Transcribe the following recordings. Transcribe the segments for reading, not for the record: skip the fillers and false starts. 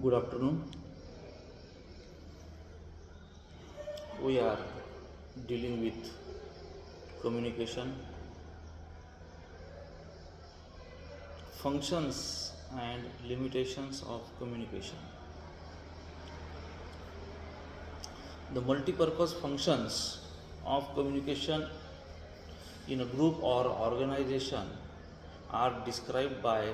Good afternoon. We are dealing with communication, functions, and limitations of communication. The multi-purpose functions of communication in a group or organization are described by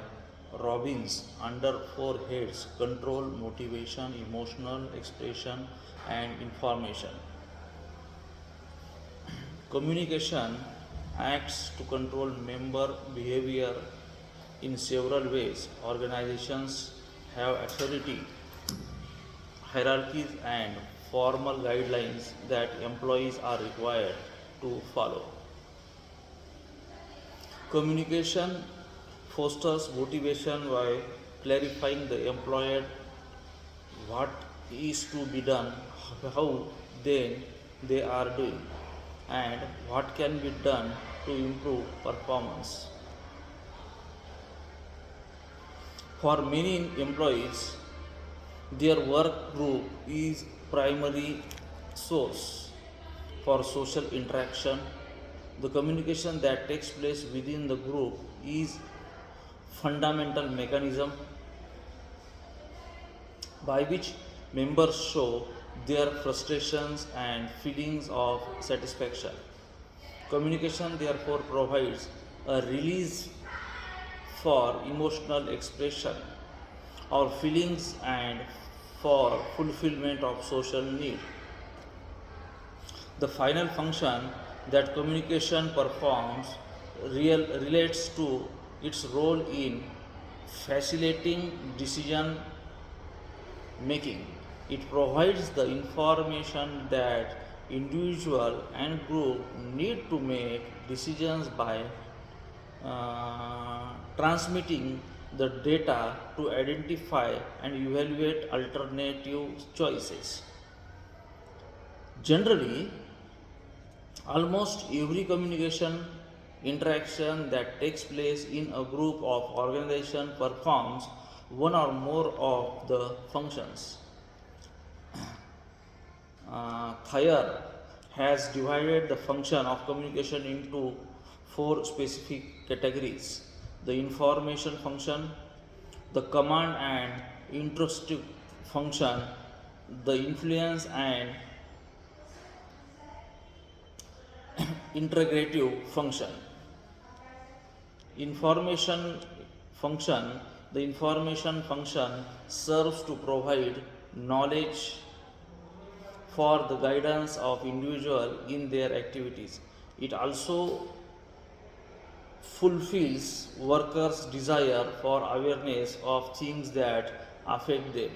Robbins under four heads: control, motivation, emotional expression, and information. Communication acts to control member behavior in several ways. Organizations have authority, hierarchies, and formal guidelines that employees are required to follow. Communication fosters motivation by clarifying the employer what is to be done, how then they are doing, and what can be done to improve performance. For many employees, their work group is primary source for social interaction. The communication that takes place within the group is fundamental mechanism by which members show their frustrations and feelings of satisfaction. Communication therefore provides a release for emotional expression or feelings and for fulfillment of social need. The final function that communication performs relates to its role in facilitating decision making. It provides the information that individual and group need to make decisions by transmitting the data to identify and evaluate alternative choices. Generally, almost every communication interaction that takes place in a group of organization performs one or more of the functions. Thayer has divided the function of communication into four specific categories: the information function, the command and intrusive function, the influence and integrative function. Information function The information function serves to provide knowledge for the guidance of individual in their activities. It also fulfills workers' desire for awareness of things that affect them.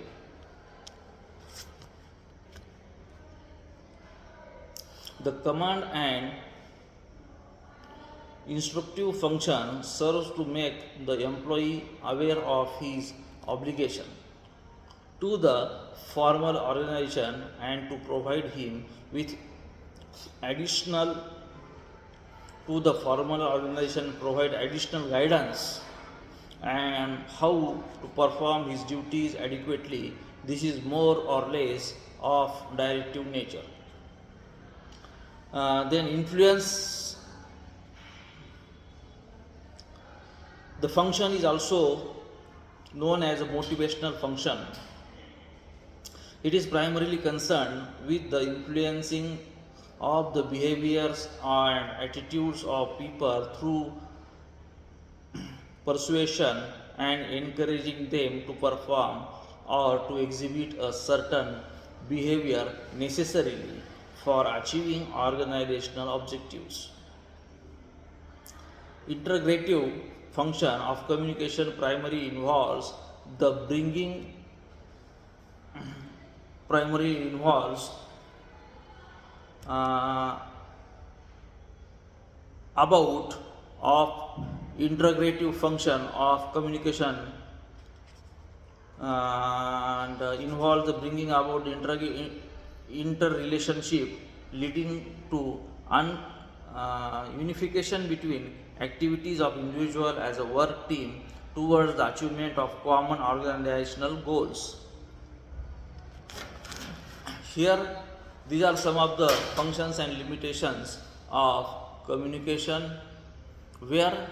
The command and instructive function serves to make the employee aware of his obligation to the formal organization and to provide him with additional to the formal organization provide additional guidance and how to perform his duties adequately. This is more or less of directive nature. Then influence. The function is also known as a motivational function. It is primarily concerned with the influencing of the behaviors and attitudes of people through persuasion and encouraging them to perform or to exhibit a certain behavior necessarily for achieving organizational objectives. Integrative function of communication the bringing primarily involves about of integrative function of communication and involves the bringing about interrelationship leading to unification between activities of individual as a work team towards the achievement of common organizational goals. Here, these are some of the functions and limitations of communication, where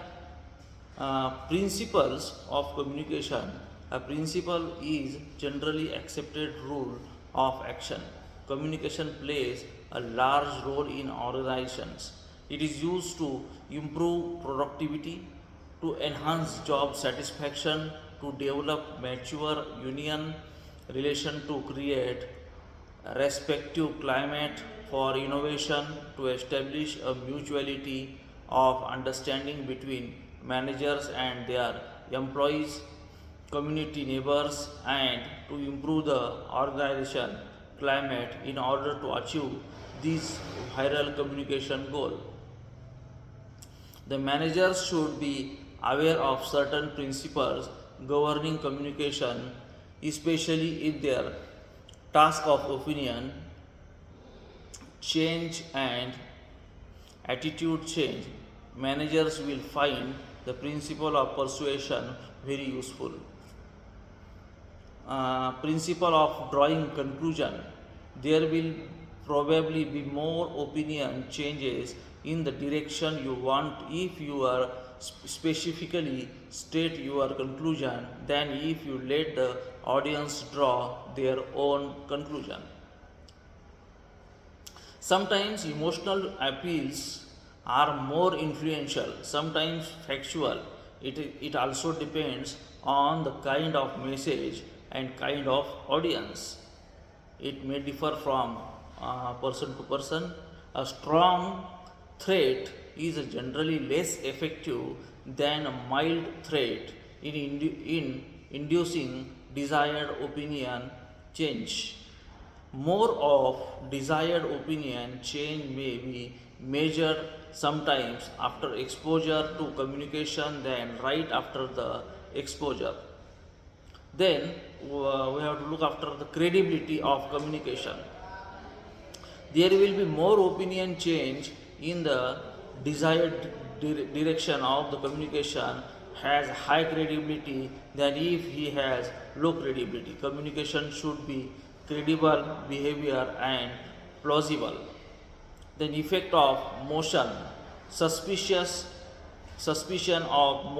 principles of communication. A principle is generally accepted rule of action. Communication plays a large role in organizations. It is used to improve productivity, to enhance job satisfaction, to develop mature union relation, to create a respective climate for innovation, to establish a mutuality of understanding between managers and their employees, community neighbors, and to improve the organization climate in order to achieve this viral communication goal. The managers should be aware of certain principles governing communication, especially in their task of opinion change and attitude change. Managers will find the principle of persuasion very useful. Principle of drawing conclusion. There will probably be more opinion changes in the direction you want if you are specifically state your conclusion than if you let the audience draw their own conclusion. Sometimes emotional appeals are more influential, sometimes factual. It also depends on the kind of message and kind of audience. It may differ from person to person. A strong threat is generally less effective than a mild threat in inducing desired opinion change. More of desired opinion change may be measured sometimes after exposure to communication than right after the exposure. Then we have to look after the credibility of communication. There will be more opinion change in the desired direction of the communication has high credibility than if he has low credibility. Communication should be credible behavior and plausible. Then effect of motion, suspicion of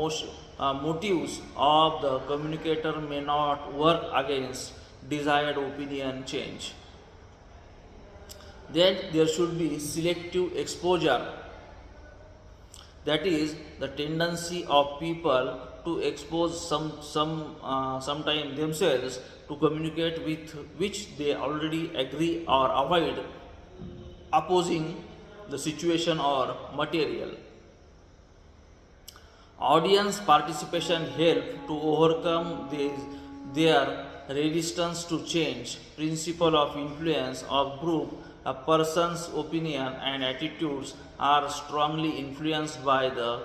motives of the communicator may not work against desired opinion change. Then there should be selective exposure, that is the tendency of people to expose sometime themselves to communicate with which they already agree or avoid opposing the situation or material. Audience participation help to overcome their resistance to change. Principle of influence of group. A person's opinion and attitudes are strongly influenced by the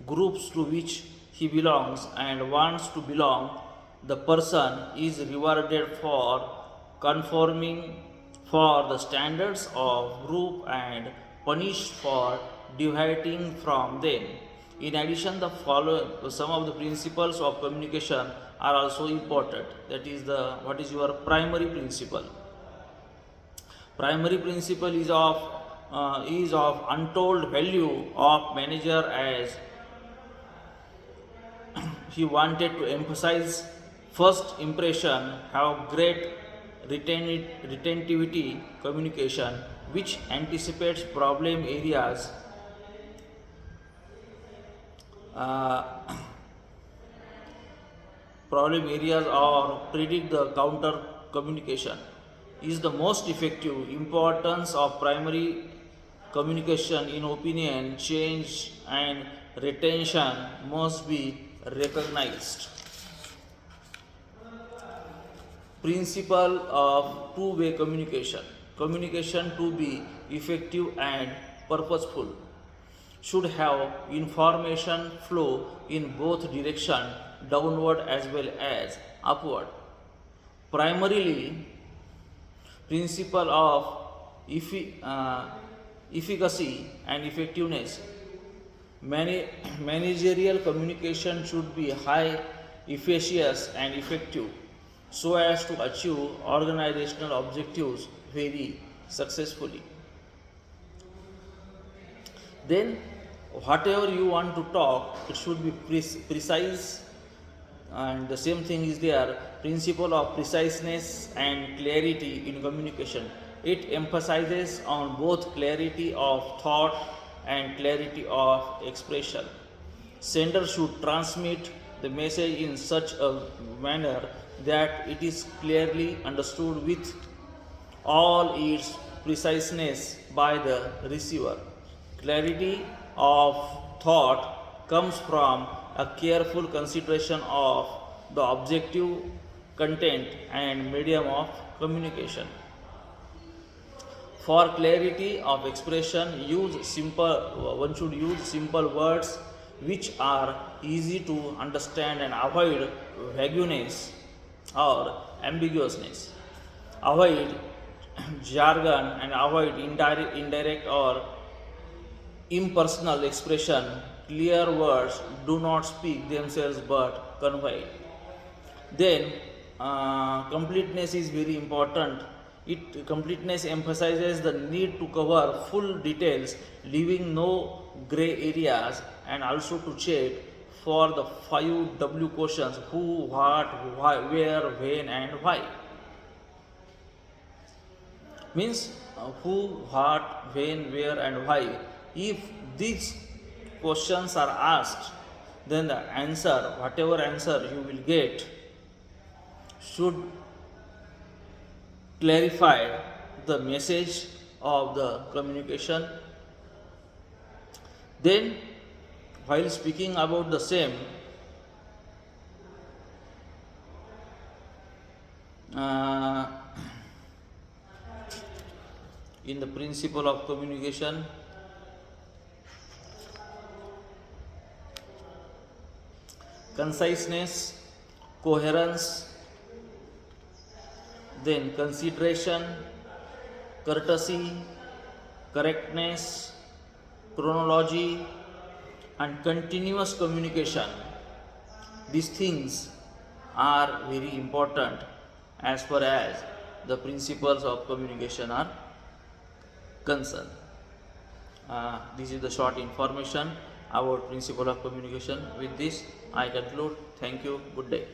groups to which he belongs and wants to belong. The person is rewarded for conforming for the standards of group and punished for deviating from them. In addition, some of the principles of communication are also important. That is what is your primary principle. Primary principle is of untold value of manager as he wanted to emphasize first impression have great retentivity communication which anticipates uh, problem areas or predict the counter communication is the most effective. Importance of primary communication in opinion change and retention must be recognized. Principle of two-way communication. Communication to be effective and purposeful should have information flow in both direction, downward as well as upward. Primarily, principle of efficacy and effectiveness. Managerial communication should be high, efficacious, and effective so as to achieve organizational objectives very successfully. Then whatever you want to talk, it should be precise, and the same thing is there, principle of preciseness and clarity in communication. It emphasizes on both clarity of thought and clarity of expression. Sender should transmit the message in such a manner that it is clearly understood with all its preciseness by the receiver. Clarity of thought comes from a careful consideration of the objective content and medium of communication. For clarity of expression, one should use simple words which are easy to understand and avoid vagueness or ambiguousness. Avoid jargon and avoid indirect or impersonal expression. Clear words do not speak themselves but convey. Then completeness is very important. Completeness emphasizes the need to cover full details, leaving no gray areas, and also to check for the 5 W questions: who, what, why, where, when, and why. Means who, what, when, where, and why. If these questions are asked, then the answer, whatever answer you will get, should clarify the message of the communication. Then, while speaking about the same, uh, in the principle of communication, conciseness, coherence, then consideration, courtesy, correctness, chronology, and continuous communication. These things are very important as far as the principles of communication are concerned. This is the short information about principle of communication. With this, I conclude. Thank you. Good day.